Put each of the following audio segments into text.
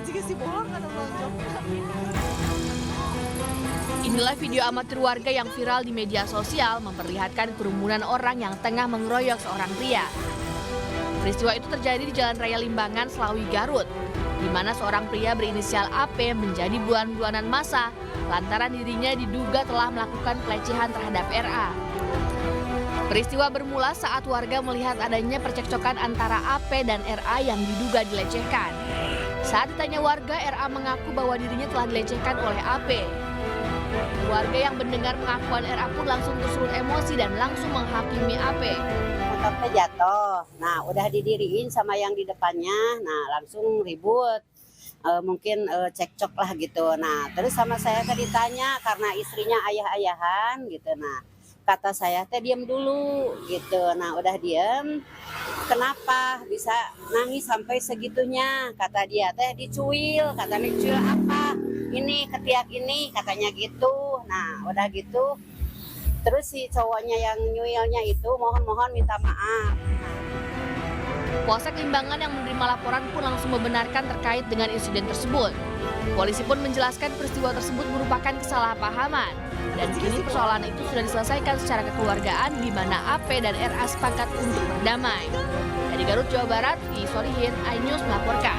jika si bohong atau lonjong. Inilah video amatir warga yang viral di media sosial memperlihatkan kerumunan orang yang tengah mengeroyok seorang pria. Peristiwa itu terjadi di Jalan Raya Limbangan, Slawi, Garut, di mana seorang pria berinisial AP menjadi bulan-bulanan massa lantaran dirinya diduga telah melakukan pelecehan terhadap RA. Peristiwa bermula saat warga melihat adanya percekcokan antara AP dan RA yang diduga dilecehkan. Saat ditanya warga, RA mengaku bahwa dirinya telah dilecehkan oleh AP. Warga yang mendengar pengakuan RA pun langsung tersulut emosi dan langsung menghakimi AP. Motornya jatuh, nah udah didiriin sama yang di depannya, nah langsung ribut. Mungkin cekcok lah gitu. Nah terus sama saya tadi tanya karena istrinya ayah-ayahan gitu. Nah kata saya teh diam dulu gitu. Nah udah diam, kenapa bisa nangis sampai segitunya? Kata dia teh dicuil, katanya dicuil apa? Ini ketiak ini katanya gitu. Nah udah gitu terus si cowoknya yang nyuilnya itu mohon minta maaf. Polsek Limbangan yang menerima laporan pun langsung membenarkan terkait dengan insiden tersebut. Polisi pun menjelaskan peristiwa tersebut merupakan kesalahpahaman dan kini persoalan itu sudah diselesaikan secara kekeluargaan di mana AP dan RA sepakat untuk berdamai. Dari Garut, Jawa Barat, Fi Solihin, iNews melaporkan.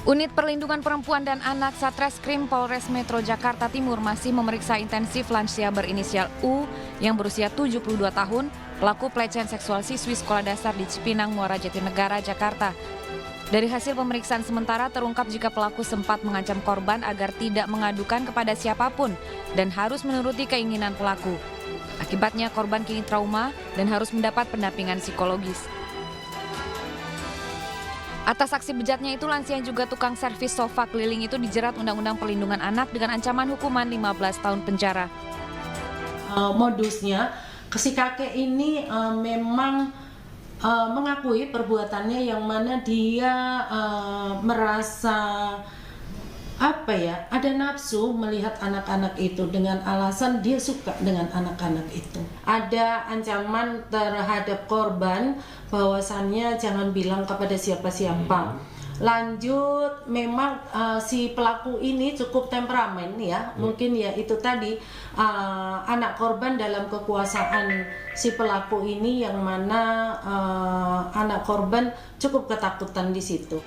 Unit Perlindungan Perempuan dan Anak Satreskrim Polres Metro Jakarta Timur masih memeriksa intensif lansia berinisial U yang berusia 72 tahun, pelaku pelecehan seksual siswi sekolah dasar di Cipinang, Muara Jatinegara, Jakarta. Dari hasil pemeriksaan sementara terungkap jika pelaku sempat mengancam korban agar tidak mengadukan kepada siapapun dan harus menuruti keinginan pelaku. Akibatnya korban kini trauma dan harus mendapat pendampingan psikologis. Atas aksi bejatnya itu, lansia yang juga tukang servis sofa keliling itu dijerat Undang-Undang Perlindungan Anak dengan ancaman hukuman 15 tahun penjara. Modusnya, si kakek ini memang mengakui perbuatannya yang mana dia merasa ada nafsu melihat anak-anak itu dengan alasan dia suka dengan anak-anak itu. Ada ancaman terhadap korban bahwasannya jangan bilang kepada siapa-siapa. Lanjut, memang si pelaku ini cukup temperamen ya, mungkin ya itu tadi anak korban dalam kekuasaan si pelaku ini yang mana anak korban cukup ketakutan di situ.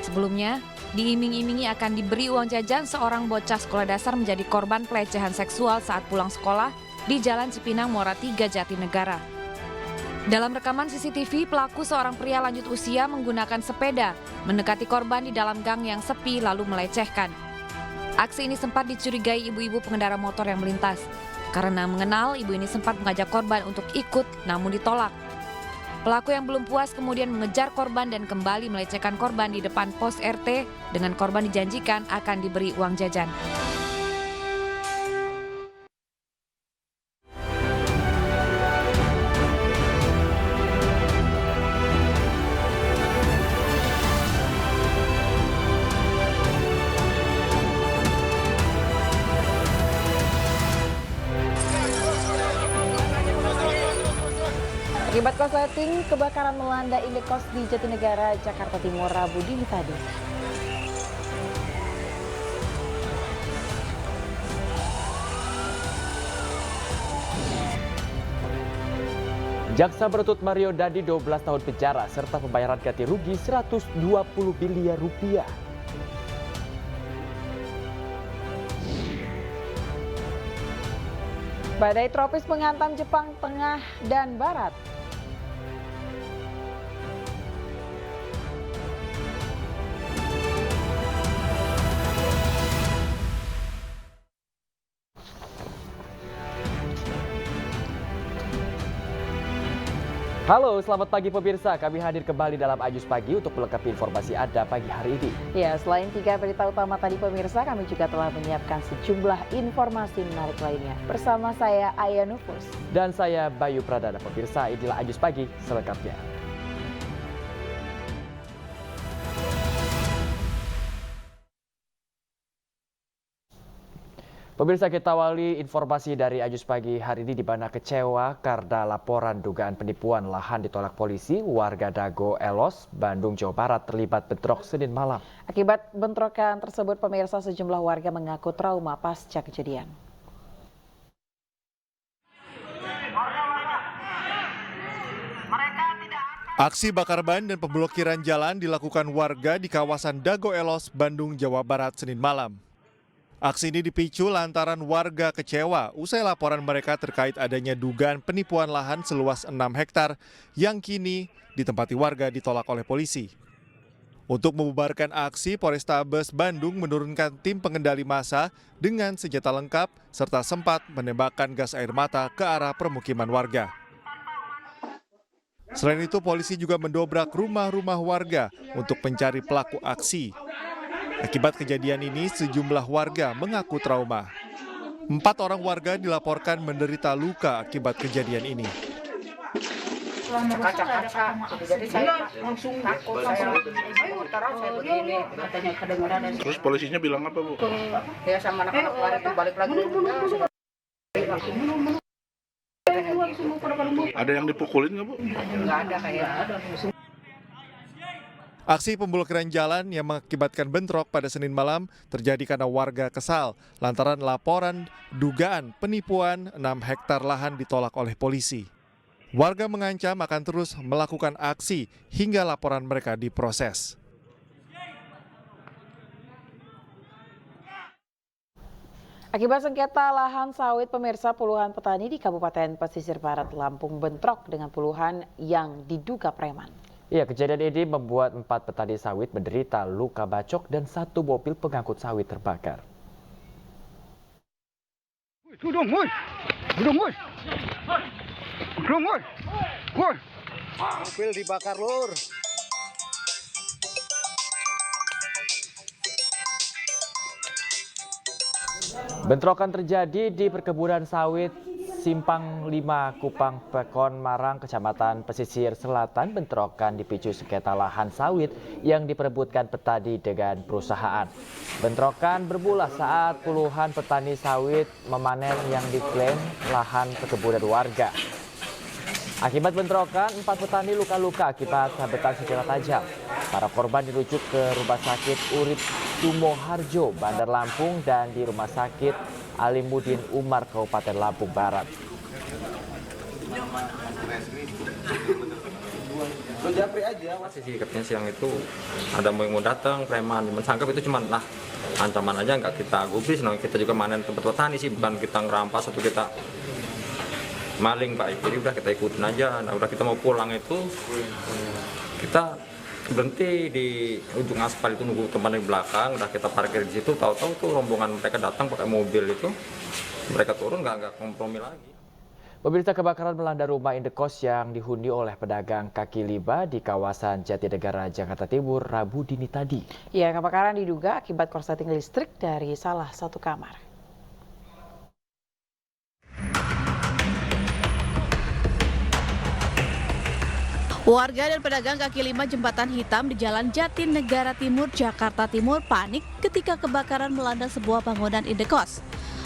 Sebelumnya, diiming-imingi akan diberi uang jajan, seorang bocah sekolah dasar menjadi korban pelecehan seksual saat pulang sekolah di Jalan Cipinang, Muara 3, Jatinegara. Dalam rekaman CCTV, pelaku seorang pria lanjut usia menggunakan sepeda mendekati korban di dalam gang yang sepi lalu melecehkan. Aksi ini sempat dicurigai ibu-ibu pengendara motor yang melintas. Karena mengenal, ibu ini sempat mengajak korban untuk ikut namun ditolak. Pelaku yang belum puas kemudian mengejar korban dan kembali melecehkan korban di depan pos RT dengan korban dijanjikan akan diberi uang jajan. Akibat korsleting, kebakaran melanda indekos di Jatinegara, Jakarta Timur, Rabu dini tadi. Jaksa menuntut Mario Dandi 12 tahun penjara serta pembayaran ganti rugi 120 miliar rupiah. Badai tropis menghantam Jepang Tengah dan Barat. Halo, selamat pagi pemirsa. Kami hadir kembali dalam iNews Pagi untuk melengkapi informasi Anda pagi hari ini. Ya, selain 3 berita utama tadi pemirsa, kami juga telah menyiapkan sejumlah informasi menarik lainnya. Bersama saya Aya Nufus. Dan saya Bayu Pradana. Pemirsa, inilah iNews Pagi selengkapnya. Pemirsa, kita awali informasi dari Ajus Pagi hari ini di mana kecewa karena laporan dugaan penipuan lahan ditolak polisi. Warga Dago Elos, Bandung, Jawa Barat terlibat bentrok Senin malam. Akibat bentrokan tersebut, pemirsa, sejumlah warga mengaku trauma pasca kejadian. Aksi bakar ban dan pemblokiran jalan dilakukan warga di kawasan Dago Elos, Bandung, Jawa Barat, Senin malam. Aksi ini dipicu lantaran warga kecewa usai laporan mereka terkait adanya dugaan penipuan lahan seluas 6 hektar yang kini ditempati warga ditolak oleh polisi. Untuk membubarkan aksi, Polrestabes Bandung menurunkan tim pengendali massa dengan senjata lengkap serta sempat menembakkan gas air mata ke arah permukiman warga. Selain itu, polisi juga mendobrak rumah-rumah warga untuk mencari pelaku aksi. Akibat kejadian ini, sejumlah warga mengaku trauma. 4 orang warga dilaporkan menderita luka akibat kejadian ini. Terus polisinya bilang apa, Bu? Ya sama anak-anak lari tuh balik lagi. Ada yang dipukulin nggak, Bu? Nggak ada kayak. Aksi pemblokiran jalan yang mengakibatkan bentrok pada Senin malam terjadi karena warga kesal lantaran laporan dugaan penipuan 6 hektar lahan ditolak oleh polisi. Warga mengancam akan terus melakukan aksi hingga laporan mereka diproses. Akibat sengketa lahan sawit, pemirsa, puluhan petani di Kabupaten Pesisir Barat Lampung bentrok dengan puluhan yang diduga preman. Ya, kejadian ini membuat 4 petani sawit menderita luka bacok dan 1 mobil pengangkut sawit terbakar. Mobil dibakar, Lur. Bentrokan terjadi di perkebunan sawit Simpang 5, Kupang, Pekon, Marang, Kecamatan Pesisir Selatan. Bentrokan dipicu sengketa lahan sawit yang diperebutkan petani dengan perusahaan. Bentrokan bermula saat puluhan petani sawit memanen yang diklaim lahan perkebunan warga. Akibat bentrokan, 4 petani luka-luka akibat sabetan senjata tajam. Para korban dirujuk ke Rumah Sakit Urip Sumoharjo, Bandar Lampung, dan di Rumah Sakit Alimuddin Umar, Kabupaten Lampung Barat. Sisi katanya siang itu ada mau datang preman, sangkap itu cuma lah ancaman aja, nggak kita gubris. Nah, kita juga manen tempat petani sih, bukan kita ngerampas atau kita maling, Pak. Jadi udah kita ikutin aja. Nah, udah kita mau pulang itu kita berhenti di ujung aspal itu nunggu teman di belakang, udah kita parkir di situ, tahu-tahu tuh rombongan mereka datang pakai mobil itu, mereka turun nggak kompromi lagi. Pemirsa, kebakaran melanda rumah indekos yang dihuni oleh pedagang kaki lima di kawasan Jatinegara, Jakarta Timur, Rabu dini tadi. Ya, kebakaran diduga akibat korsleting listrik dari salah satu kamar. Warga dan pedagang kaki lima jembatan hitam di Jalan Jatinegara Timur, Jakarta Timur panik ketika kebakaran melanda sebuah bangunan indekos.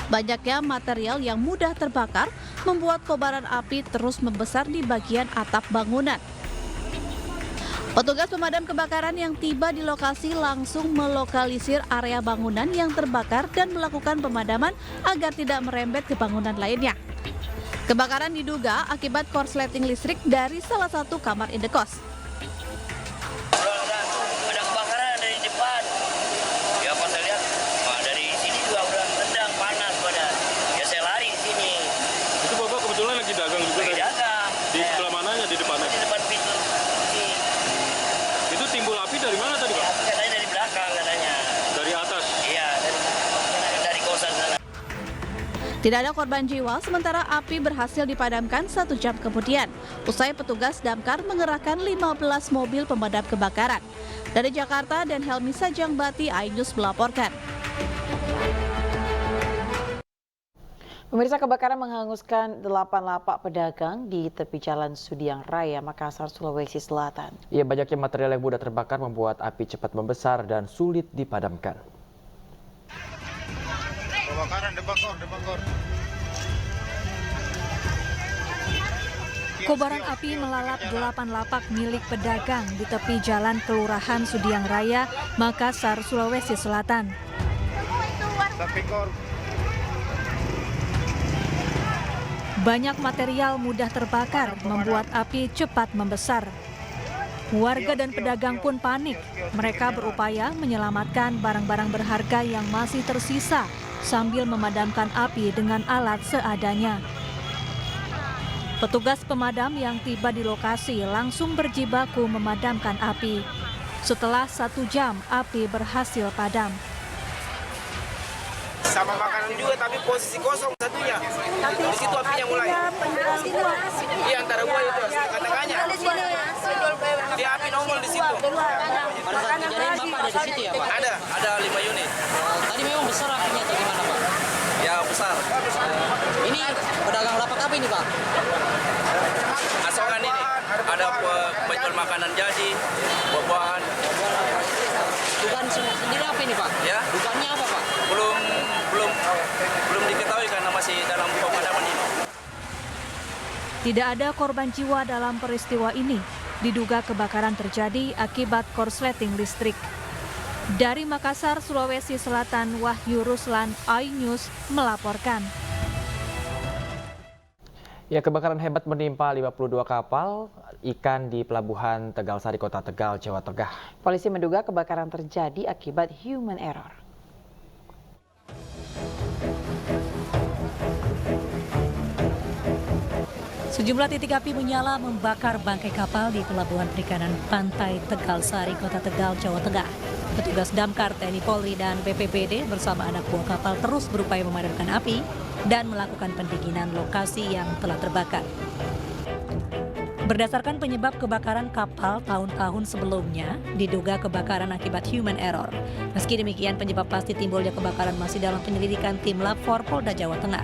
Banyaknya material yang mudah terbakar membuat kobaran api terus membesar di bagian atap bangunan. Petugas pemadam kebakaran yang tiba di lokasi langsung melokalisir area bangunan yang terbakar dan melakukan pemadaman agar tidak merembet ke bangunan lainnya. Kebakaran diduga akibat korsleting listrik dari salah satu kamar indekos. Ada kebakaran dari depan. Ya pas saya lihat, dari sini juga udah rendang panas pada. Ya saya lari di sini. Itu Bapak kebetulan lagi dagang juga? Lagi dagang. Di sebelah mananya, di depannya? Di depan pintu. Itu timbul api dari mana tadi, Pak? Api katanya dari belakang katanya. Dari atas? Iya, dari kosan sana. Tidak ada korban jiwa, sementara api berhasil dipadamkan 1 jam kemudian. Usai petugas damkar mengerahkan 15 mobil pemadam kebakaran. Dari Jakarta dan Helmi Sajangbati, iNews melaporkan. Pemirsa, kebakaran menghanguskan 8 lapak pedagang di tepi Jalan Sudiang Raya, Makassar, Sulawesi Selatan. Ya, banyaknya material yang mudah terbakar membuat api cepat membesar dan sulit dipadamkan. Kebakaran dibakar. Kobaran api melalap 8 lapak milik pedagang di tepi jalan Kelurahan Sudiang Raya, Makassar, Sulawesi Selatan. Banyak material mudah terbakar, membuat api cepat membesar. Warga dan pedagang pun panik. Mereka berupaya menyelamatkan barang-barang berharga yang masih tersisa sambil memadamkan api dengan alat seadanya. Petugas pemadam yang tiba di lokasi langsung berjibaku memadamkan api. Setelah 1 jam, api berhasil padam. Sama makanan juga, tapi posisi kosong satunya. Di situ apinya mulai. Iya, antara gua itu, tengah-tengahnya. Dia api nongol di situ. Pada saat kejadian Bapak ada di situ ya Pak? Ada 5 unit. Tadi memang besar apinya atau gimana Pak? Ya besar. Ini pedagang lapak apa ini Pak? Asongan ini ada penjual makanan jadi, buah-buahan. Dugaan sendiri apa ini Pak? Ya. Dugaannya apa Pak? Belum diketahui karena masih dalam pemadaman ini. Tidak ada korban jiwa dalam peristiwa ini. Diduga kebakaran terjadi akibat korsleting listrik. Dari Makassar, Sulawesi Selatan, Wahyu Ruslan, iNews melaporkan. Ya, kebakaran hebat menimpa 52 kapal ikan di Pelabuhan Tegalsari, Kota Tegal, Jawa Tengah. Polisi menduga kebakaran terjadi akibat human error. Sejumlah titik api menyala membakar bangkai kapal di Pelabuhan Perikanan Pantai Tegalsari, Kota Tegal, Jawa Tengah. Petugas damkar TNI Polri dan BPBD bersama anak buah kapal terus berupaya memadamkan api dan melakukan pendinginan lokasi yang telah terbakar. Berdasarkan penyebab kebakaran kapal tahun-tahun sebelumnya, diduga kebakaran akibat human error. Meski demikian, penyebab pasti timbulnya kebakaran masih dalam penyelidikan tim Lab 4 Polda Jawa Tengah.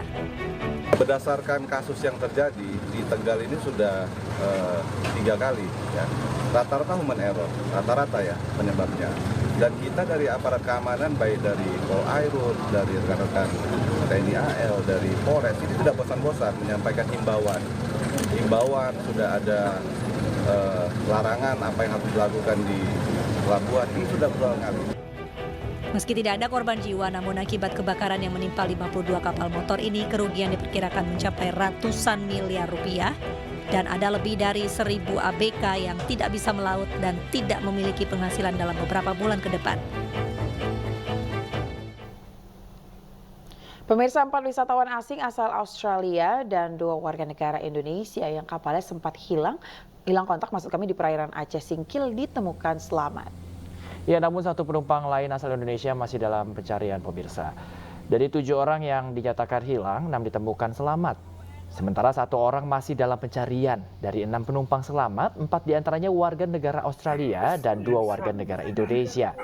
Berdasarkan kasus yang terjadi di Tegal ini sudah 3 kali, ya. Rata-rata human error, rata-rata ya penyebabnya. Dan kita dari aparat keamanan, baik dari Pol Airut, dari rekan-rekan TNI AL, dari Polres, ini tidak bosan-bosan menyampaikan himbauan. Himbauan sudah ada larangan apa yang harus dilakukan di pelabuhan, ini sudah berulang kali. Meski tidak ada korban jiwa, namun akibat kebakaran yang menimpa 52 kapal motor ini, kerugian diperkirakan mencapai ratusan miliar rupiah. Dan ada lebih dari 1.000 ABK yang tidak bisa melaut dan tidak memiliki penghasilan dalam beberapa bulan ke depan. Pemirsa, 4 wisatawan asing asal Australia dan 2 warga negara Indonesia yang kapalnya sempat hilang kontak di perairan Aceh Singkil ditemukan selamat. Ya, namun 1 penumpang lain asal Indonesia masih dalam pencarian, pemirsa. Dari 7 orang yang dinyatakan hilang, 6 ditemukan selamat. Sementara 1 orang masih dalam pencarian. Dari 6 penumpang selamat, 4 diantaranya warga negara Australia dan 2 warga negara Indonesia.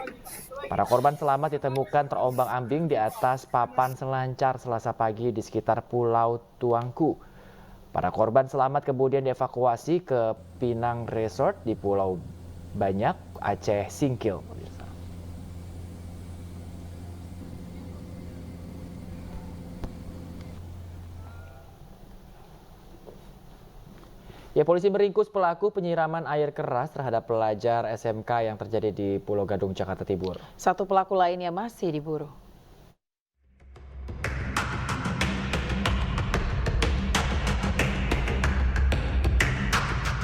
Para korban selamat ditemukan terombang-ambing di atas papan selancar Selasa pagi di sekitar Pulau Tuangku. Para korban selamat kemudian dievakuasi ke Pinang Resort di Pulau Banyak, Aceh Singkil. Ya, polisi meringkus pelaku penyiraman air keras terhadap pelajar SMK yang terjadi di Pulau Gadung, Jakarta Timur. 1 pelaku lainnya masih diburu.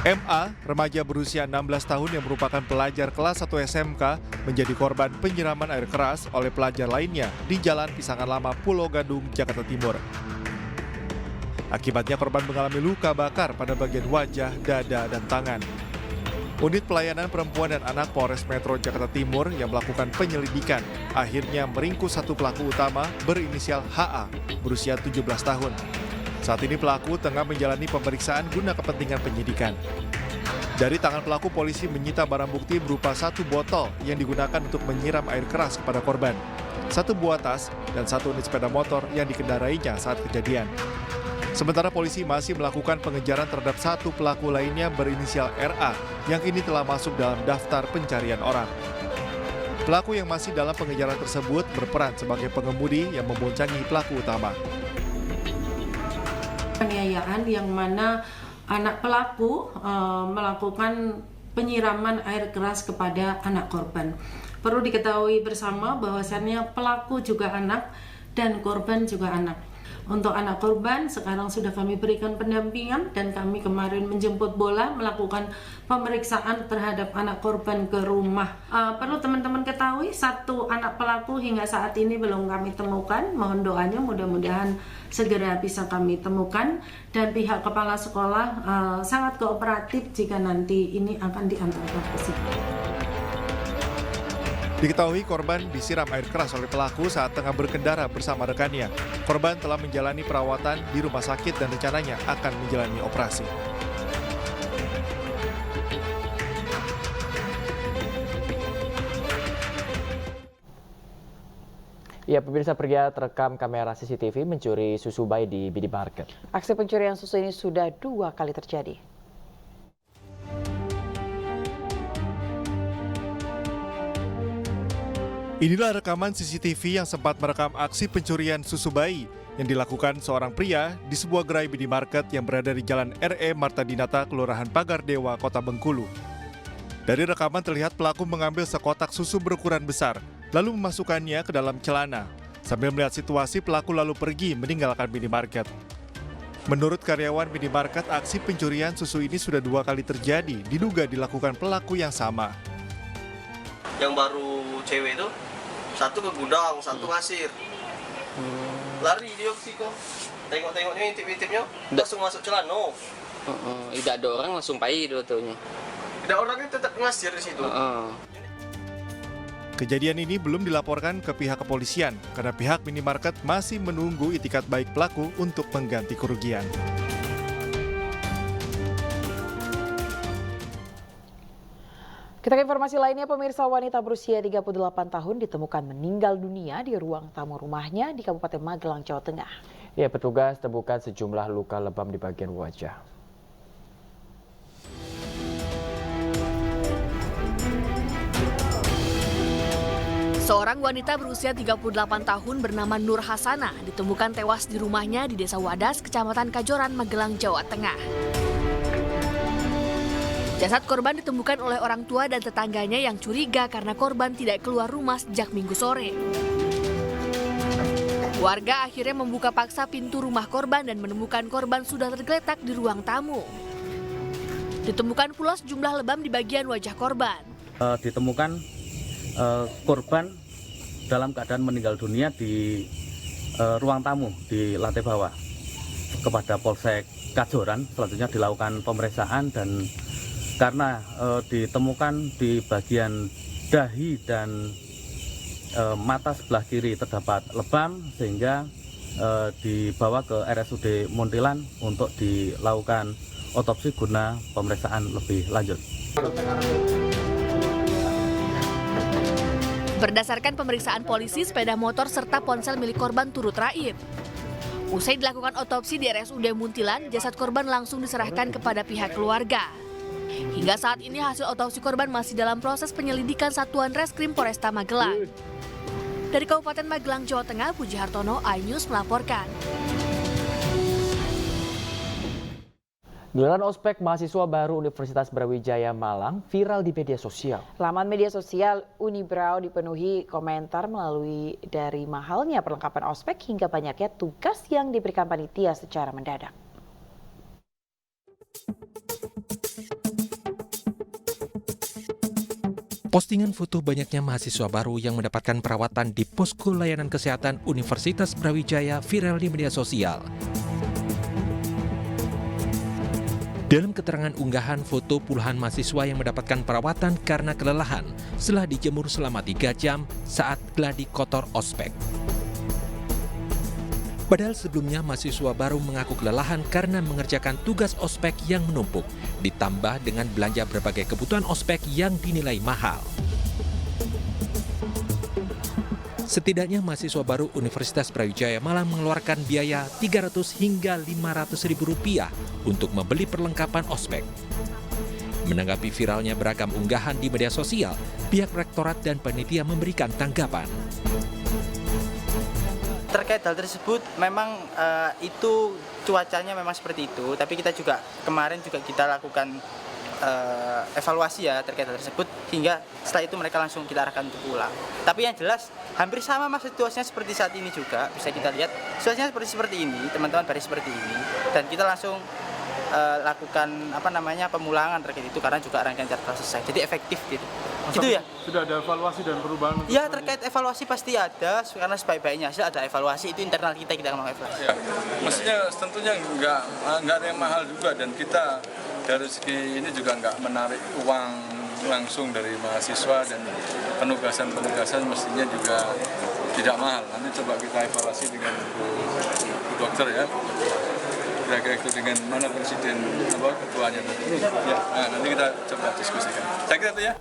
MA, remaja berusia 16 tahun yang merupakan pelajar kelas 1 SMK, menjadi korban penyiraman air keras oleh pelajar lainnya di Jalan Pisangan Lama, Pulau Gadung, Jakarta Timur. Akibatnya korban mengalami luka bakar pada bagian wajah, dada, dan tangan. Unit Pelayanan Perempuan dan Anak Polres Metro Jakarta Timur yang melakukan penyelidikan akhirnya meringkus 1 pelaku utama berinisial HA berusia 17 tahun. Saat ini pelaku tengah menjalani pemeriksaan guna kepentingan penyidikan. Dari tangan pelaku, polisi menyita barang bukti berupa 1 botol yang digunakan untuk menyiram air keras kepada korban, 1 buah tas, dan 1 unit sepeda motor yang dikendarainya saat kejadian. Sementara polisi masih melakukan pengejaran terhadap 1 pelaku lainnya berinisial RA yang kini telah masuk dalam daftar pencarian orang. Pelaku yang masih dalam pengejaran tersebut berperan sebagai pengemudi yang memboncangi pelaku utama. Penganiayaan yang mana anak pelaku melakukan penyiraman air keras kepada anak korban. Perlu diketahui bersama bahwasannya pelaku juga anak dan korban juga anak. Untuk anak korban sekarang sudah kami berikan pendampingan dan kami kemarin menjemput bola melakukan pemeriksaan terhadap anak korban ke rumah. Perlu teman-teman ketahui, satu anak pelaku hingga saat ini belum kami temukan. Mohon doanya mudah-mudahan segera bisa kami temukan, dan pihak kepala sekolah sangat kooperatif jika nanti ini akan diantarkan ke sini. Diketahui korban disiram air keras oleh pelaku saat tengah berkendara bersama rekannya. Korban telah menjalani perawatan di rumah sakit dan rencananya akan menjalani operasi. Ya, pemirsa, pria terekam kamera CCTV mencuri susu bayi di mini market. Aksi pencurian susu ini sudah 2 kali terjadi. Inilah rekaman CCTV yang sempat merekam aksi pencurian susu bayi yang dilakukan seorang pria di sebuah gerai minimarket yang berada di Jalan R.E. Marta Dinata, Kelurahan Pagar Dewa, Kota Bengkulu. Dari rekaman terlihat pelaku mengambil sekotak susu berukuran besar, lalu memasukkannya ke dalam celana. Sambil melihat situasi, pelaku lalu pergi meninggalkan minimarket. Menurut karyawan minimarket, aksi pencurian susu ini sudah 2 kali terjadi, diduga dilakukan pelaku yang sama. Yang baru cewek itu, satu ke gudang, satu ngasir. Lari dia ke situ. Tengok-tengoknya, intip-intipnya, langsung masuk celana. Tidak ada orang langsung pergi dua-duanya. Tidak, orangnya tetap ngasir di situ. Kejadian ini belum dilaporkan ke pihak kepolisian karena pihak minimarket masih menunggu itikat baik pelaku untuk mengganti kerugian. Kita ke informasi lainnya, pemirsa, wanita berusia 38 tahun ditemukan meninggal dunia di ruang tamu rumahnya di Kabupaten Magelang, Jawa Tengah. Ya, petugas temukan sejumlah luka lebam di bagian wajah. Seorang wanita berusia 38 tahun bernama Nur Hasanah ditemukan tewas di rumahnya di Desa Wadas, Kecamatan Kajoran, Magelang, Jawa Tengah. Jasad korban ditemukan oleh orang tua dan tetangganya yang curiga karena korban tidak keluar rumah sejak Minggu sore. Warga akhirnya membuka paksa pintu rumah korban dan menemukan korban sudah tergeletak di ruang tamu. Ditemukan pula sejumlah lebam di bagian wajah korban. Ditemukan korban dalam keadaan meninggal dunia di ruang tamu di lantai bawah. Kepada Polsek Kajoran selanjutnya dilakukan pemeriksaan, dan karena ditemukan di bagian dahi dan mata sebelah kiri terdapat lebam, sehingga dibawa ke RSUD Muntilan untuk dilakukan otopsi guna pemeriksaan lebih lanjut. Berdasarkan pemeriksaan polisi, sepeda motor serta ponsel milik korban turut raib. Usai dilakukan otopsi di RSUD Muntilan, jasad korban langsung diserahkan kepada pihak keluarga. Hingga saat ini hasil otopsi korban masih dalam proses penyelidikan Satuan Reskrim Polresta Magelang. Dari Kabupaten Magelang, Jawa Tengah, Puji Hartono, iNews melaporkan. Gelaran ospek mahasiswa baru Universitas Brawijaya Malang viral di media sosial. Laman media sosial Unibrau dipenuhi komentar melalui dari mahalnya perlengkapan ospek hingga banyaknya tugas yang diberikan panitia secara mendadak. Postingan foto banyaknya mahasiswa baru yang mendapatkan perawatan di posko layanan kesehatan Universitas Brawijaya viral di media sosial. Dalam keterangan unggahan foto puluhan mahasiswa yang mendapatkan perawatan karena kelelahan setelah dijemur selama 3 jam saat gladi kotor ospek. Padahal sebelumnya mahasiswa baru mengaku kelelahan karena mengerjakan tugas ospek yang menumpuk, ditambah dengan belanja berbagai kebutuhan ospek yang dinilai mahal. Setidaknya mahasiswa baru Universitas Brawijaya Malang mengeluarkan biaya 300 hingga 500 ribu rupiah untuk membeli perlengkapan ospek. Menanggapi viralnya beragam unggahan di media sosial, pihak rektorat dan panitia memberikan tanggapan. Terkait hal tersebut, memang itu cuacanya memang seperti itu, tapi kita juga kemarin kita lakukan evaluasi ya terkait hal tersebut, hingga setelah itu mereka langsung kita arahkan untuk pulang. Tapi yang jelas hampir sama mas situasinya seperti saat ini juga, bisa kita lihat situasinya seperti ini, teman-teman baris seperti ini, dan kita langsung lakukan pemulangan terkait itu karena juga rangkaian telah selesai, jadi efektif gitu. Gitu ya. Sudah ada evaluasi dan perubahan? Ya terkait evaluasi pasti ada, karena sebaik-baiknya hasil ada evaluasi, itu internal kita mau evaluasi. Ya, maksudnya tentunya nggak ada yang mahal juga, dan kita dari segi ini juga nggak menarik uang langsung dari mahasiswa, dan penugasan mestinya juga tidak mahal. Nanti coba kita evaluasi dengan Bu Dokter ya. Kira-kira itu dengan mana presiden ketuanya tadi. Ya, nanti kita coba diskusikan. Saya kira itu ya.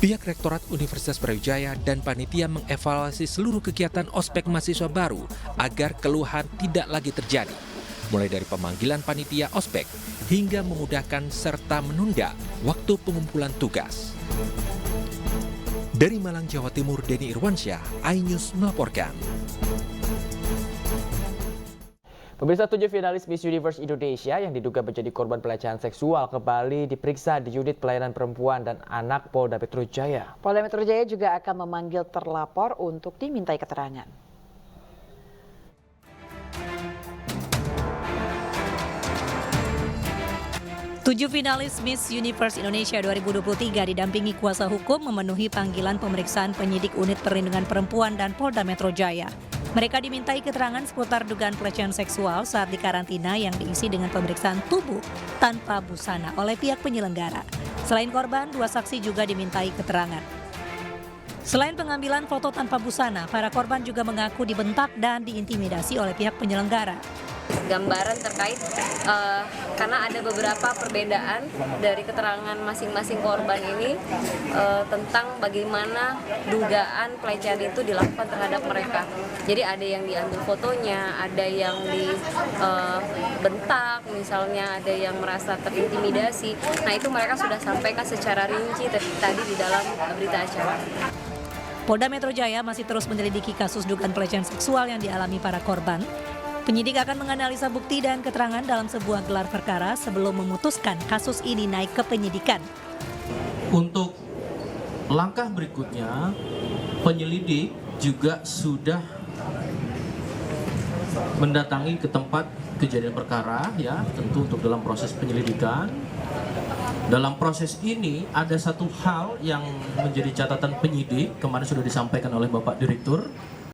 Pihak Rektorat Universitas Brawijaya dan panitia mengevaluasi seluruh kegiatan ospek mahasiswa baru agar keluhan tidak lagi terjadi. Mulai dari pemanggilan panitia ospek hingga memudahkan serta menunda waktu pengumpulan tugas. Dari Malang, Jawa Timur, Denny Irwansyah, iNews melaporkan. Pemirsa, 7 finalis Miss Universe Indonesia yang diduga menjadi korban pelecehan seksual kembali diperiksa di Unit Pelayanan Perempuan dan Anak Polda Metro Jaya. Polda Metro Jaya juga akan memanggil terlapor untuk dimintai keterangan. Tujuh finalis Miss Universe Indonesia 2023 didampingi kuasa hukum memenuhi panggilan pemeriksaan penyidik Unit Perlindungan Perempuan dan Polda Metro Jaya. Mereka dimintai keterangan seputar dugaan pelecehan seksual saat dikarantina yang diisi dengan pemeriksaan tubuh tanpa busana oleh pihak penyelenggara. Selain korban, 2 saksi juga dimintai keterangan. Selain pengambilan foto tanpa busana, para korban juga mengaku dibentak dan diintimidasi oleh pihak penyelenggara. Gambaran terkait karena ada beberapa perbedaan dari keterangan masing-masing korban ini tentang bagaimana dugaan pelecehan itu dilakukan terhadap mereka. Jadi ada yang diambil fotonya, ada yang dibentak, misalnya ada yang merasa terintimidasi. Nah itu mereka sudah sampaikan secara rinci tadi di dalam berita acara. Polda Metro Jaya masih terus menyelidiki kasus dugaan pelecehan seksual yang dialami para korban. Penyidik akan menganalisa bukti dan keterangan dalam sebuah gelar perkara sebelum memutuskan kasus ini naik ke penyidikan. Untuk langkah berikutnya, penyelidik juga sudah mendatangi ke tempat kejadian perkara, ya, tentu untuk dalam proses penyelidikan. Dalam proses ini ada satu hal yang menjadi catatan penyidik, kemarin sudah disampaikan oleh Bapak Direktur,